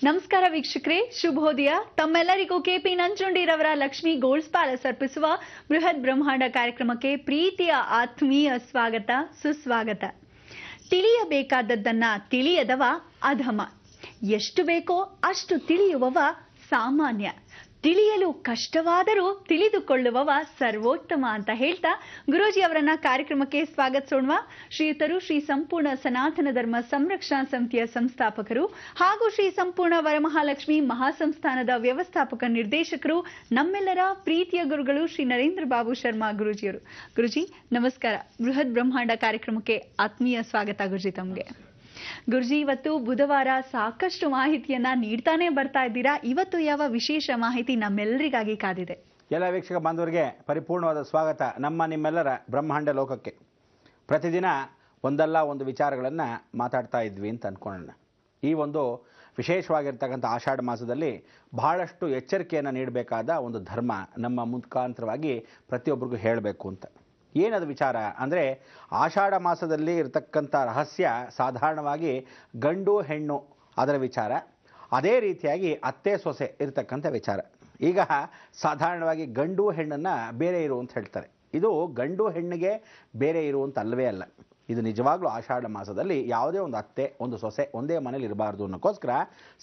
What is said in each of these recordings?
ನಮಸ್ಕಾರ ವೀಕ್ಷಕರೇ, ಶುಭೋದಯ. ತಮ್ಮೆಲ್ಲರಿಗೂ ಕೆಪಿ ನಂಜುಂಡಿರವರ ಲಕ್ಷ್ಮಿ ಗೋಲ್ಡ್ಸ್ ಪ್ಯಾಲೇಸ್ ಅರ್ಪಿಸುವ ಬೃಹತ್ ಬ್ರಹ್ಮಾಂಡ ಕಾರ್ಯಕ್ರಮಕ್ಕೆ ಪ್ರೀತಿಯ ಆತ್ಮೀಯ ಸ್ವಾಗತ, ಸುಸ್ವಾಗತ. ತಿಳಿಯಬೇಕಾದದ್ದನ್ನ ತಿಳಿಯದವ ಅಧಮ, ಎಷ್ಟು ಬೇಕೋ ಅಷ್ಟು ತಿಳಿಯುವವ ಸಾಮಾನ್ಯ, ತಿಳಿಯಲು ಕಷ್ಟವಾದರೂ ತಿಳಿದುಕೊಳ್ಳುವವ ಸರ್ವೋತ್ತಮ ಅಂತ ಹೇಳ್ತಾ ಗುರೂಜಿ ಅವರನ್ನ ಕಾರ್ಯಕ್ರಮಕ್ಕೆ ಸ್ವಾಗತಿಸೋಣ. ಶ್ರೀಯುತರು ಶ್ರೀ ಸಂಪೂರ್ಣ ಸನಾತನ ಧರ್ಮ ಸಂರಕ್ಷಣಾ ಸಮಿತಿಯ ಸಂಸ್ಥಾಪಕರು ಹಾಗೂ ಶ್ರೀ ಸಂಪೂರ್ಣ ವರಮಹಾಲಕ್ಷ್ಮಿ ಮಹಾಸಂಸ್ಥಾನದ ವ್ಯವಸ್ಥಾಪಕ ನಿರ್ದೇಶಕರು, ನಮ್ಮೆಲ್ಲರ ಪ್ರೀತಿಯ ಗುರುಗಳು ಶ್ರೀ ನರೇಂದ್ರ ಬಾಬು ಶರ್ಮಾ ಗುರೂಜಿಯವರು. ಗುರುಜಿ ನಮಸ್ಕಾರ. ಬೃಹತ್ ಬ್ರಹ್ಮಾಂಡ ಕಾರ್ಯಕ್ರಮಕ್ಕೆ ಆತ್ಮೀಯ ಸ್ವಾಗತ ಗುರುಜಿ ತಮ್ಗೆ. ಗುರುಜಿ, ಇವತ್ತು ಬುಧವಾರ, ಸಾಕಷ್ಟು ಮಾಹಿತಿಯನ್ನ ನೀಡ್ತಾನೆ ಬರ್ತಾ ಇದ್ದೀರಾ. ಇವತ್ತು ಯಾವ ವಿಶೇಷ ಮಾಹಿತಿ ನಮ್ಮೆಲ್ಲರಿಗಾಗಿ ಕಾದಿದೆ? ಎಲ್ಲ ವೀಕ್ಷಕ ಬಾಂಧವರಿಗೆ ಪರಿಪೂರ್ಣವಾದ ಸ್ವಾಗತ ನಮ್ಮ ನಿಮ್ಮೆಲ್ಲರ ಬ್ರಹ್ಮಾಂಡ ಲೋಕಕ್ಕೆ. ಪ್ರತಿದಿನ ಒಂದಲ್ಲ ಒಂದು ವಿಚಾರಗಳನ್ನು ಮಾತಾಡ್ತಾ ಇದ್ವಿ ಅಂತ ಅಂದ್ಕೊಳ್ಳೋಣ. ಈ ಒಂದು ವಿಶೇಷವಾಗಿರ್ತಕ್ಕಂಥ ಆಷಾಢ ಮಾಸದಲ್ಲಿ ಬಹಳಷ್ಟು ಎಚ್ಚರಿಕೆಯನ್ನು ನೀಡಬೇಕಾದ ಒಂದು ಧರ್ಮ ನಮ್ಮ ಮುಖಾಂತರವಾಗಿ ಪ್ರತಿಯೊಬ್ಬರಿಗೂ ಹೇಳಬೇಕು ಅಂತ. ಏನದು ವಿಚಾರ ಅಂದರೆ, ಆಷಾಢ ಮಾಸದಲ್ಲಿ ಇರತಕ್ಕಂಥ ರಹಸ್ಯ ಸಾಧಾರಣವಾಗಿ ಗಂಡು ಹೆಣ್ಣು ಅದರ ವಿಚಾರ, ಅದೇ ರೀತಿಯಾಗಿ ಅತ್ತೆ ಸೊಸೆ ಇರತಕ್ಕಂಥ ವಿಚಾರ. ಈಗ ಸಾಧಾರಣವಾಗಿ ಗಂಡು ಹೆಣ್ಣನ್ನು ಬೇರೆ ಇರು ಅಂತ ಹೇಳ್ತಾರೆ. ಇದು ಗಂಡು ಹೆಣ್ಣಿಗೆ ಬೇರೆ ಇರುವಂತ ಅಲ್ಲವೇ ಅಲ್ಲ. ಇದು ನಿಜವಾಗ್ಲೂ ಆಷಾಢ ಮಾಸದಲ್ಲಿ ಯಾವುದೇ ಒಂದು ಅತ್ತೆ ಒಂದು ಸೊಸೆ ಒಂದೇ ಮನೇಲಿ ಇರಬಾರ್ದು ಅನ್ನೋಕ್ಕೋಸ್ಕರ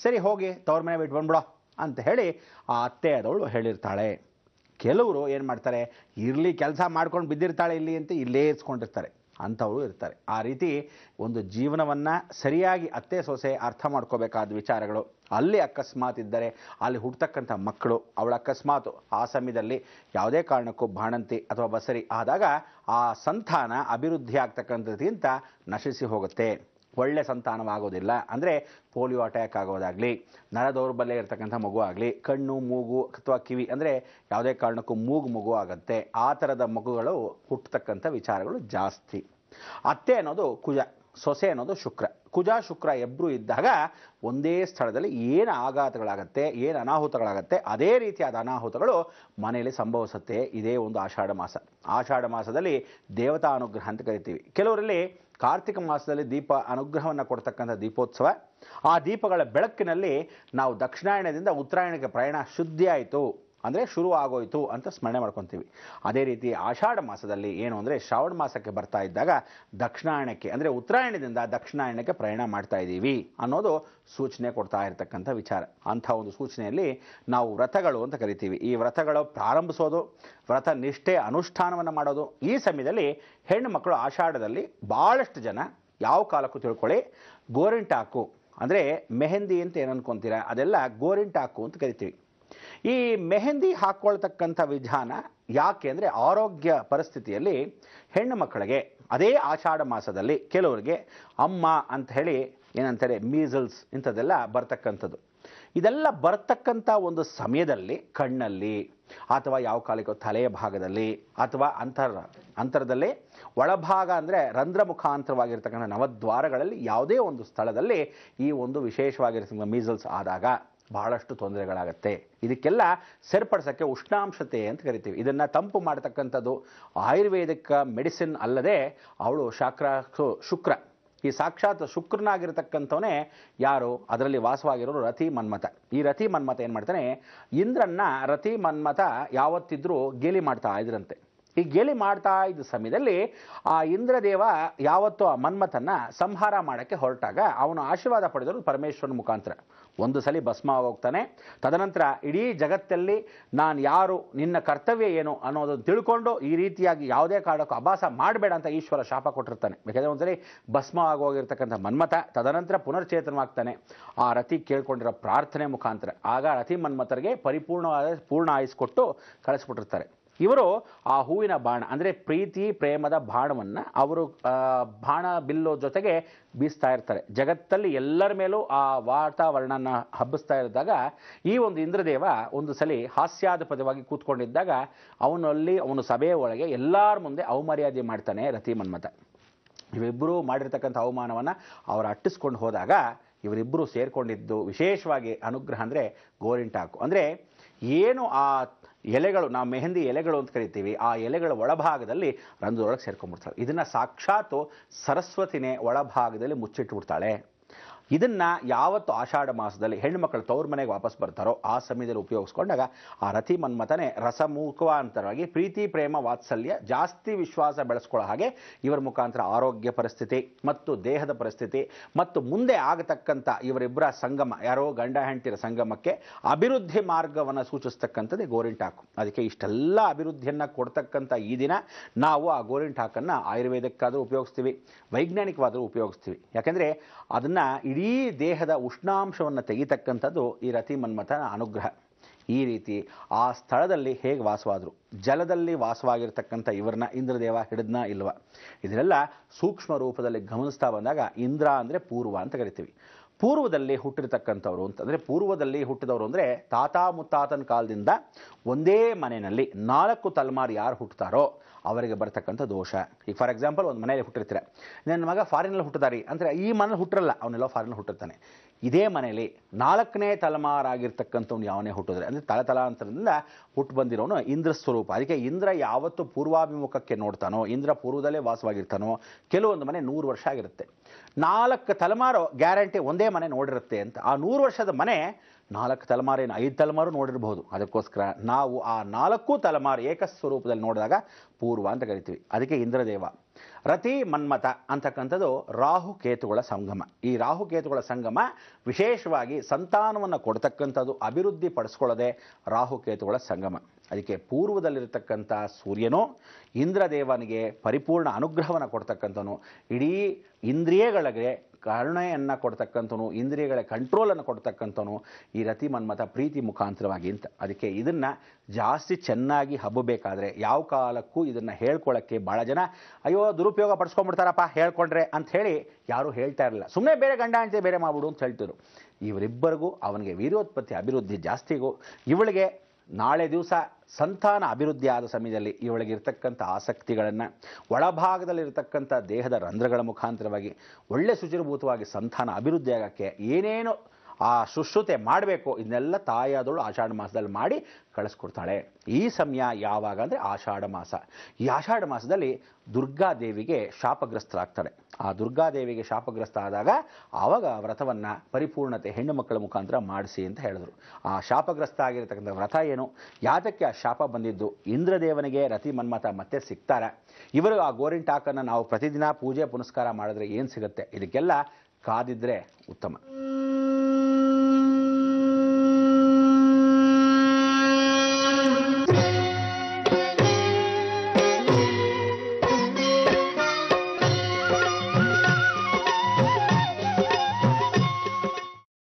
ಸರಿ ಹೋಗಿ ತವ್ರ ಮನೆ ಬಿಟ್ಟು ಬಂದ್ಬಿಡೋ ಅಂತ ಹೇಳಿ ಆ ಅತ್ತೆ ಆದವಳು ಹೇಳಿರ್ತಾಳೆ. ಕೆಲವರು ಏನು ಮಾಡ್ತಾರೆ, ಇರಲಿ ಕೆಲಸ ಮಾಡ್ಕೊಂಡು ಬಿದ್ದಿರ್ತಾಳೆ ಇಲ್ಲಿ ಅಂತ ಇಲ್ಲೇ ಇರಿಸ್ಕೊಂಡಿರ್ತಾರೆ, ಅಂಥವರು ಇರ್ತಾರೆ. ಆ ರೀತಿ ಒಂದು ಜೀವನವನ್ನು ಸರಿಯಾಗಿ ಅತ್ತೆ ಸೊಸೆ ಅರ್ಥ ಮಾಡ್ಕೋಬೇಕಾದ ವಿಚಾರಗಳು. ಅಲ್ಲಿ ಅಕಸ್ಮಾತ್ ಇದ್ದರೆ ಅಲ್ಲಿ ಹುಟ್ಟತಕ್ಕಂಥ ಮಕ್ಕಳು, ಅವಳ ಅಕಸ್ಮಾತ್ ಆ ಸಮಯದಲ್ಲಿ ಯಾವುದೇ ಕಾರಣಕ್ಕೂ ಬಾಣಂತಿ ಅಥವಾ ಬಸರಿ ಆದಾಗ ಆ ಸಂತಾನ ಅಭಿವೃದ್ಧಿ ಆಗ್ತಕ್ಕಂಥದ್ಕಿಂತ ನಶಿಸಿ ಹೋಗುತ್ತೆ, ಒಳ್ಳೆ ಸಂತಾನವಾಗೋದಿಲ್ಲ. ಅಂದರೆ ಪೋಲಿಯೋ ಅಟ್ಯಾಕ್ ಆಗೋದಾಗಲಿ, ನರ ದೌರ್ಬಲ್ಯ ಇರತಕ್ಕಂಥ ಮಗು ಆಗಲಿ, ಕಣ್ಣು ಮೂಗು ಅಥವಾ ಕಿವಿ ಅಂದರೆ ಯಾವುದೇ ಕಾರಣಕ್ಕೂ ಮೂಗು ಮಗು ಆಗುತ್ತೆ, ಆ ಥರದ ಮಗುಗಳು ಹುಟ್ಟತಕ್ಕಂಥ ವಿಚಾರಗಳು ಜಾಸ್ತಿ. ಅತ್ತೆ ಅನ್ನೋದು ಕುಜ, ಸೊಸೆ ಅನ್ನೋದು ಶುಕ್ರ. ಕುಜ ಶುಕ್ರ ಇಬ್ಬರು ಇದ್ದಾಗ ಒಂದೇ ಸ್ಥಳದಲ್ಲಿ ಏನು ಆಘಾತಗಳಾಗತ್ತೆ, ಏನು ಅನಾಹುತಗಳಾಗತ್ತೆ, ಅದೇ ರೀತಿಯಾದ ಅನಾಹುತಗಳು ಮನೆಯಲ್ಲಿ ಸಂಭವಿಸುತ್ತೆ. ಇದೇ ಒಂದು ಆಷಾಢ ಮಾಸ. ಆಷಾಢ ಮಾಸದಲ್ಲಿ ದೇವತಾ ಅನುಗ್ರಹ ಅಂತ ಕರಿತೀವಿ. ಕೆಲವರಲ್ಲಿ ಕಾರ್ತಿಕ ಮಾಸದಲ್ಲಿ ದೀಪ ಅನುಗ್ರಹವನ್ನು ಕೊಡ್ತಕ್ಕಂಥ ದೀಪೋತ್ಸವ, ಆ ದೀಪಗಳ ಬೆಳಕಿನಲ್ಲಿ ನಾವು ದಕ್ಷಿಣಾಯನದಿಂದ ಉತ್ತರಾಯಣಕ್ಕೆ ಪ್ರಯಾಣ ಶುದ್ಧಿ ಆಯಿತು ಅಂದರೆ ಶುರು ಆಗೋಯ್ತು ಅಂತ ಸ್ಮರಣೆ ಮಾಡ್ಕೊತೀವಿ. ಅದೇ ರೀತಿ ಆಷಾಢ ಮಾಸದಲ್ಲಿ ಏನು ಅಂದರೆ ಶ್ರಾವಣ ಮಾಸಕ್ಕೆ ಬರ್ತಾ ಇದ್ದಾಗ ದಕ್ಷಿಣಾಯನಕ್ಕೆ ಅಂದರೆ ಉತ್ತರಾಯಣದಿಂದ ದಕ್ಷಿಣಾಯನಕ್ಕೆ ಪ್ರಯಾಣ ಮಾಡ್ತಾ ಇದ್ದೀವಿ ಅನ್ನೋದು ಸೂಚನೆ ಕೊಡ್ತಾ ಇರತಕ್ಕಂಥ ವಿಚಾರ. ಅಂಥ ಒಂದು ಸೂಚನೆಯಲ್ಲಿ ನಾವು ವ್ರತಗಳು ಅಂತ ಕರಿತೀವಿ. ಈ ವ್ರತಗಳು ಪ್ರಾರಂಭಿಸೋದು, ವ್ರತ ನಿಷ್ಠೆ ಅನುಷ್ಠಾನವನ್ನು ಮಾಡೋದು. ಈ ಸಮಯದಲ್ಲಿ ಹೆಣ್ಣು ಮಕ್ಕಳು ಆಷಾಢದಲ್ಲಿ ಭಾಳಷ್ಟು ಜನ ಯಾವ ಕಾಲಕ್ಕೂ ತಿಳ್ಕೊಳ್ಳಿ, ಗೋರಿಂಟಾಕು ಅಂದರೆ ಮೆಹಂದಿ ಅಂತ ಏನು ಅನ್ಕೊತೀರಾ, ಅದೆಲ್ಲ ಗೋರಿಂಟಾಕು ಅಂತ ಕರಿತೀವಿ. ಈ ಮೆಹಂದಿ ಹಾಕ್ಕೊಳ್ತಕ್ಕಂಥ ವಿಧಾನ ಯಾಕೆ ಅಂದರೆ, ಆರೋಗ್ಯ ಪರಿಸ್ಥಿತಿಯಲ್ಲಿ ಹೆಣ್ಣು ಮಕ್ಕಳಿಗೆ ಅದೇ ಆಷಾಢ ಮಾಸದಲ್ಲಿ ಕೆಲವರಿಗೆ ಅಮ್ಮ ಅಂತ ಹೇಳಿ ಏನಂತಾರೆ ಮೀಸಲ್ಸ್ ಇಂಥದ್ದೆಲ್ಲ ಬರ್ತಕ್ಕಂಥದ್ದು. ಇದೆಲ್ಲ ಬರ್ತಕ್ಕಂಥ ಒಂದು ಸಮಯದಲ್ಲಿ ಕಣ್ಣಲ್ಲಿ ಅಥವಾ ಯಾವ ಕಾಲಕ್ಕೋ ತಲೆಯ ಭಾಗದಲ್ಲಿ ಅಥವಾ ಅಂತರದಲ್ಲಿ ಒಳಭಾಗ ಅಂದರೆ ರಂಧ್ರ ಮುಖಾಂತರವಾಗಿರ್ತಕ್ಕಂಥ ನವದ್ವಾರಗಳಲ್ಲಿ ಯಾವುದೇ ಒಂದು ಸ್ಥಳದಲ್ಲಿ ಈ ಒಂದು ವಿಶೇಷವಾಗಿರ್ತಕ್ಕಂಥ ಮೀಸಲ್ಸ್ ಆದಾಗ ಬಹಳಷ್ಟು ತೊಂದರೆಗಳಾಗತ್ತೆ. ಇದಕ್ಕೆಲ್ಲ ಸರಿಪಡಿಸೋಕ್ಕೆ ಉಷ್ಣಾಂಶತೆ ಅಂತ ಕರಿತೀವಿ. ಇದನ್ನು ತಂಪು ಮಾಡತಕ್ಕಂಥದ್ದು ಆಯುರ್ವೇದಿಕ್ ಮೆಡಿಸಿನ್ ಅಲ್ಲದೆ ಅವಳು ಶುಕ್ರ. ಈ ಸಾಕ್ಷಾತ್ ಶುಕ್ರನಾಗಿರ್ತಕ್ಕಂಥವನೇ ಯಾರು, ಅದರಲ್ಲಿ ವಾಸವಾಗಿರೋರು ರತಿ ಮನ್ಮಥ. ಈ ರತಿ ಮನ್ಮಥ ಏನು ಮಾಡ್ತಾನೆ, ಇಂದ್ರನ್ನ ರತಿ ಮನ್ಮಥ ಯಾವತ್ತಿದ್ರೂ ಗೇಲಿ ಮಾಡ್ತಾ ಇದ್ರಂತೆ. ಈ ಗೇಲಿ ಮಾಡ್ತಾ ಇದ್ದ ಸಮಯದಲ್ಲಿ ಆ ಇಂದ್ರದೇವ ಯಾವತ್ತೂ ಆ ಮನ್ಮಥನ್ನ ಸಂಹಾರ ಮಾಡೋಕ್ಕೆ ಹೊರಟಾಗ ಅವನು ಆಶೀರ್ವಾದ ಪಡೆದರು ಪರಮೇಶ್ವರನ ಮುಖಾಂತರ. ಒಂದು ಸಲ ಭಸ್ಮ ಹೋಗ್ತಾನೆ. ತದನಂತರ ಇಡೀ ಜಗತ್ತಲ್ಲಿ ನಾನು ಯಾರು, ನಿನ್ನ ಕರ್ತವ್ಯ ಏನು ಅನ್ನೋದನ್ನು ತಿಳ್ಕೊಂಡು ಈ ರೀತಿಯಾಗಿ ಯಾವುದೇ ಕಾರಣಕ್ಕೂ ಅಭಾಸ ಮಾಡಬೇಡ ಅಂತ ಈಶ್ವರ ಶಾಪ ಕೊಟ್ಟಿರ್ತಾನೆ. ಬೇಕಾದ್ರೆ ಒಂದ್ಸಲಿ ಭಸ್ಮ ಆಗೋಗಿರ್ತಕ್ಕಂಥ ಮನ್ಮಥ ತದನಂತರ ಪುನರ್ಚೇತನವಾಗ್ತಾನೆ ಆ ರತಿ ಕೇಳ್ಕೊಂಡಿರೋ ಪ್ರಾರ್ಥನೆ ಮುಖಾಂತರ. ಆಗ ರತಿ ಮನ್ಮಥರಿಗೆ ಪೂರ್ಣ ಆಯುಸ್ ಕೊಟ್ಟು ಕಳಿಸ್ಬಿಟ್ಟಿರ್ತಾರೆ. ಇವರು ಆ ಹೂವಿನ ಬಾಣ ಅಂದರೆ ಪ್ರೀತಿ ಪ್ರೇಮದ ಬಾಣವನ್ನು ಅವರು ಬಾಣ ಬಿಲ್ಲೋ ಜೊತೆಗೆ ಬೀಸ್ತಾ ಇರ್ತಾರೆ. ಜಗತ್ತಲ್ಲಿ ಎಲ್ಲರ ಮೇಲೂ ಆ ವಾತಾವರಣನ ಹಬ್ಬಿಸ್ತಾ ಇದ್ದಾಗ ಈ ಒಂದು ಇಂದ್ರದೇವ ಒಂದು ಸಲ ಹಾಸ್ಯಾಸ್ಪದವಾಗಿ ಕೂತ್ಕೊಂಡಿದ್ದಾಗ ಅವನು ಸಭೆಯ ಒಳಗೆ ಎಲ್ಲರ ಮುಂದೆ ಅವಮರ್ಯಾದೆ ಮಾಡ್ತಾನೆ ರತಿ ಮನ್ಮಥ. ಇವಿಬ್ಬರೂ ಮಾಡಿರ್ತಕ್ಕಂಥ ಅವಮಾನವನ್ನು ಅವರು ಅಟ್ಟಿಸ್ಕೊಂಡು ಹೋದಾಗ ಇವರಿಬ್ಬರು ಸೇರ್ಕೊಂಡಿದ್ದು ವಿಶೇಷವಾಗಿ ಅನುಗ್ರಹ ಅಂದರೆ ಗೋರಿಂಟಾಕು. ಅಂದರೆ ಏನು ಆ ಎಲೆಗಳು, ನಾವು ಮೆಹಂದಿ ಎಲೆಗಳು ಅಂತ ಕರಿತೀವಿ, ಆ ಎಲೆಗಳ ಒಳಭಾಗದಲ್ಲಿ ರಂಧ್ರದೊಳಗೆ ಸೇರ್ಕೊಂಡ್ಬಿಡ್ತಾಳೆ. ಇದನ್ನು ಸಾಕ್ಷಾತ್ ಸರಸ್ವತಿನೇ ಒಳಭಾಗದಲ್ಲಿ ಮುಚ್ಚಿಟ್ಬಿಡ್ತಾಳೆ. ಇದನ್ನ ಯಾವತ್ತು ಆಷಾಢ ಮಾಸದಲ್ಲಿ ಹೆಣ್ಣು ಮಕ್ಕಳು ತವ್ರ ಮನೆಗೆ ವಾಪಸ್ ಬರ್ತಾರೋ ಆ ಸಮಯದಲ್ಲಿ ಉಪಯೋಗಿಸ್ಕೊಂಡಾಗ ಆ ರತಿ ಮನ್ಮಥನೇ ರಸಮುಖಾಂತರವಾಗಿ ಪ್ರೀತಿ ಪ್ರೇಮ ವಾತ್ಸಲ್ಯ ಜಾಸ್ತಿ ವಿಶ್ವಾಸ ಬೆಳೆಸ್ಕೊಳ್ಳೋ ಹಾಗೆ ಇವರ ಮುಖಾಂತರ ಆರೋಗ್ಯ ಪರಿಸ್ಥಿತಿ ಮತ್ತು ದೇಹದ ಪರಿಸ್ಥಿತಿ ಮತ್ತು ಮುಂದೆ ಆಗತಕ್ಕಂಥ ಇವರಿಬ್ಬರ ಸಂಗಮ, ಯಾರೋ ಗಂಡ ಹೆಂಡತಿರ ಸಂಗಮಕ್ಕೆ ಅಭಿವೃದ್ಧಿ ಮಾರ್ಗವನ್ನು ಸೂಚಿಸ್ತಕ್ಕಂಥದ್ದೇ ಗೋರಿಂಟಾಕು. ಅದಕ್ಕೆ ಇಷ್ಟೆಲ್ಲ ಅಭಿವೃದ್ಧಿಯನ್ನು ಕೊಡ್ತಕ್ಕಂಥ ಈ ದಿನ ನಾವು ಆ ಗೋರಿಂಟಾಕನ್ನು ಆಯುರ್ವೇದಕ್ಕಾದರೂ ಉಪಯೋಗಿಸ್ತೀವಿ, ವೈಜ್ಞಾನಿಕವಾದರೂ ಉಪಯೋಗಿಸ್ತೀವಿ. ಯಾಕೆಂದರೆ ಅದನ್ನು ಇಡೀ ದೇಹದ ಉಷ್ಣಾಂಶವನ್ನು ತೆಗಿತಕ್ಕಂಥದ್ದು ಈ ರತಿ ಮನ್ಮಥನ ಅನುಗ್ರಹ. ಈ ರೀತಿ ಆ ಸ್ಥಳದಲ್ಲಿ ಹೇಗೆ ವಾಸವಾದರು, ಜಲದಲ್ಲಿ ವಾಸವಾಗಿರ್ತಕ್ಕಂಥ ಇವ್ರನ್ನ ಇಂದ್ರದೇವ ಹಿಡಿದ್ನ ಇಲ್ವ, ಇದನ್ನೆಲ್ಲ ಸೂಕ್ಷ್ಮ ರೂಪದಲ್ಲಿ ಗಮನಿಸ್ತಾ ಬಂದಾಗ ಇಂದ್ರ ಅಂದರೆ ಪೂರ್ವ ಅಂತ ಕರಿತೀವಿ. ಪೂರ್ವದಲ್ಲಿ ಹುಟ್ಟಿರ್ತಕ್ಕಂಥವ್ರು ಅಂತಂದರೆ, ಪೂರ್ವದಲ್ಲಿ ಹುಟ್ಟಿದವರು ಅಂದರೆ ತಾತ ಮುತ್ತಾತನ ಕಾಲದಿಂದ ಒಂದೇ ಮನೆಯಲ್ಲಿ 4 ತಲೆಮಾರು ಯಾರು ಹುಟ್ಟುತ್ತಾರೋ ಅವರಿಗೆ ಬರ್ತಕ್ಕಂಥ ದೋಷ. ಈಗ ಫಾರ್ ಎಕ್ಸಾಂಪಲ್ ಒಂದು ಮನೆಯಲ್ಲಿ ಹುಟ್ಟಿರ್ತೀರ, ನನ್ನ ಮಗ ಫಾರಿನಲ್ಲಿ ಹುಟ್ಟಿದಾರಿ ಅಂದರೆ ಈ ಮನೇಲಿ ಹುಟ್ಟಿರಲ್ಲ, ಅವನೆಲ್ಲ ಫಾರಿನಲ್ಲಿ ಹುಟ್ಟಿರ್ತಾನೆ. ಇದೇ ಮನೆಯಲ್ಲಿ 4ನೇ ತಲೆಮಾರಾಗಿರ್ತಕ್ಕಂಥವ್ನು ಯಾವನೇ ಹುಟ್ಟಿದ್ರೆ ಅಂದರೆ ತಲಾಂತರದಿಂದ ಹುಟ್ಟು ಬಂದಿರೋನು ಇಂದ್ರ ಸ್ವರೂಪ. ಅದಕ್ಕೆ ಇಂದ್ರ ಯಾವತ್ತು ಪೂರ್ವಾಭಿಮುಖಕ್ಕೆ ನೋಡ್ತಾನೋ, ಇಂದ್ರ ಪೂರ್ವದಲ್ಲೇ ವಾಸವಾಗಿರ್ತಾನೋ, ಕೆಲವೊಂದು ಮನೆ 100 ವರ್ಷ ಆಗಿರುತ್ತೆ. 4 ತಲೆಮಾರು ಗ್ಯಾರಂಟಿ ಒಂದೇ ಮನೆ ನೋಡಿರುತ್ತೆ ಅಂತ. ಆ 100 ವರ್ಷದ ಮನೆ 4 ತಲೆಮಾರೇನು 5 ತಲೆಮಾರು ನೋಡಿರಬಹುದು. ಅದಕ್ಕೋಸ್ಕರ ನಾವು ಆ 4 ತಲೆಮಾರು ಏಕಸ್ವರೂಪದಲ್ಲಿ ನೋಡಿದಾಗ ಪೂರ್ವ ಅಂತ ಕರಿತೀವಿ. ಅದಕ್ಕೆ ಇಂದ್ರದೇವ. ರತಿ ಮನ್ಮಥ ಅಂತಕ್ಕಂಥದ್ದು ರಾಹುಕೇತುಗಳ ಸಂಗಮ. ಈ ರಾಹುಕೇತುಗಳ ಸಂಗಮ ವಿಶೇಷವಾಗಿ ಸಂತಾನವನ್ನು ಕೊಡ್ತಕ್ಕಂಥದ್ದು, ಅಭಿವೃದ್ಧಿ ಪಡಿಸ್ಕೊಳ್ಳೋದೆ ರಾಹುಕೇತುಗಳ ಸಂಗಮ. ಅದಕ್ಕೆ ಪೂರ್ವದಲ್ಲಿರತಕ್ಕಂಥ ಸೂರ್ಯನು ಇಂದ್ರದೇವನಿಗೆ ಪರಿಪೂರ್ಣ ಅನುಗ್ರಹವನ್ನು ಕೊಡ್ತಕ್ಕಂಥವನು, ಇಡೀ ಇಂದ್ರಿಯಗಳಿಗೆ ಕರುಣೆಯನ್ನು ಕೊಡ್ತಕ್ಕಂಥವನು, ಇಂದ್ರಿಯಗಳ ಕಂಟ್ರೋಲನ್ನು ಕೊಡ್ತಕ್ಕಂಥವನು ಈ ರತಿ ಮನ್ಮಥ ಪ್ರೀತಿ ಮುಖಾಂತರವಾಗಿ ಅಂತ. ಅದಕ್ಕೆ ಇದನ್ನು ಜಾಸ್ತಿ ಚೆನ್ನಾಗಿ ಹಬ್ಬಬೇಕಾದ್ರೆ ಯಾವ ಕಾಲಕ್ಕೂ ಇದನ್ನು ಹೇಳ್ಕೊಳ್ಳೋಕ್ಕೆ ಭಾಳ ಜನ ಅಯ್ಯೋ ದುರುಪಯೋಗ ಪಡಿಸ್ಕೊಂಡ್ಬಿಡ್ತಾರಪ್ಪ ಹೇಳ್ಕೊಂಡ್ರೆ ಅಂತ ಹೇಳಿ ಯಾರೂ ಹೇಳ್ತಾ ಇರಲಿಲ್ಲ. ಸುಮ್ಮನೆ ಬೇರೆ ಗಂಡ ಹೆಂಡತಿ ಬೇರೆ ಮಾಡ್ಬಿಡು ಅಂತ ಹೇಳ್ತಿದ್ರು. ಇವರಿಬ್ಬರಿಗೂ ಅವನಿಗೆ ವೀರ್ಯೋತ್ಪತ್ತಿ ಅಭಿವೃದ್ಧಿ ಜಾಸ್ತಿಗೂ, ಇವಳಿಗೆ ನಾಳೆ ದಿವಸ ಸಂತಾನ ಅಭಿವೃದ್ಧಿ ಆದ ಸಮಯದಲ್ಲಿ ಇವಳಿಗೆ ಇರ್ತಕ್ಕಂಥ ಆಸಕ್ತಿಗಳನ್ನು ಒಳಭಾಗದಲ್ಲಿರ್ತಕ್ಕಂಥ ದೇಹದ ರಂಧ್ರಗಳ ಮುಖಾಂತರವಾಗಿ ಒಳ್ಳೆ ಶುಚಿರ್ಭೂತವಾಗಿ ಸಂತಾನ ಅಭಿವೃದ್ಧಿ ಆಗೋಕ್ಕೆ ಏನೇನು ಆ ಶುಶ್ರುತೆ ಮಾಡಬೇಕು ಇದನ್ನೆಲ್ಲ ತಾಯಿಯಾದವಳು ಆಷಾಢ ಮಾಸದಲ್ಲಿ ಮಾಡಿ ಕಳಿಸ್ಕೊಡ್ತಾಳೆ. ಈ ಸಮಯ ಯಾವಾಗ ಅಂದರೆ ಆಷಾಢ ಮಾಸ. ಈ ಆಷಾಢ ಮಾಸದಲ್ಲಿ ದುರ್ಗಾದೇವಿಗೆ ಶಾಪಗ್ರಸ್ತರಾಗ್ತಾಳೆ. ಆ ದುರ್ಗಾದೇವಿಗೆ ಶಾಪಗ್ರಸ್ತ ಆದಾಗ ಆವಾಗ ವ್ರತವನ್ನು ಪರಿಪೂರ್ಣತೆ ಹೆಣ್ಣು ಮಕ್ಕಳ ಮುಖಾಂತರ ಮಾಡಿಸಿ ಅಂತ ಹೇಳಿದ್ರು. ಆ ಶಾಪಗ್ರಸ್ತ ಆಗಿರತಕ್ಕಂಥ ವ್ರತ ಏನು, ಯಾತಕ್ಕೆ ಆ ಶಾಪ ಬಂದಿದ್ದು, ಇಂದ್ರದೇವನಿಗೆ ರತಿ ಮನ್ಮಥ ಮತ್ತೆ ಸಿಗ್ತಾರೆ, ಇವರು ಆ ಗೋರಿಂಟಾಕನ್ನು ನಾವು ಪ್ರತಿದಿನ ಪೂಜೆ ಪುನಸ್ಕಾರ ಮಾಡಿದ್ರೆ ಏನು ಸಿಗುತ್ತೆ, ಇದಕ್ಕೆಲ್ಲ ಕಾದಿದ್ರೆ ಉತ್ತಮ.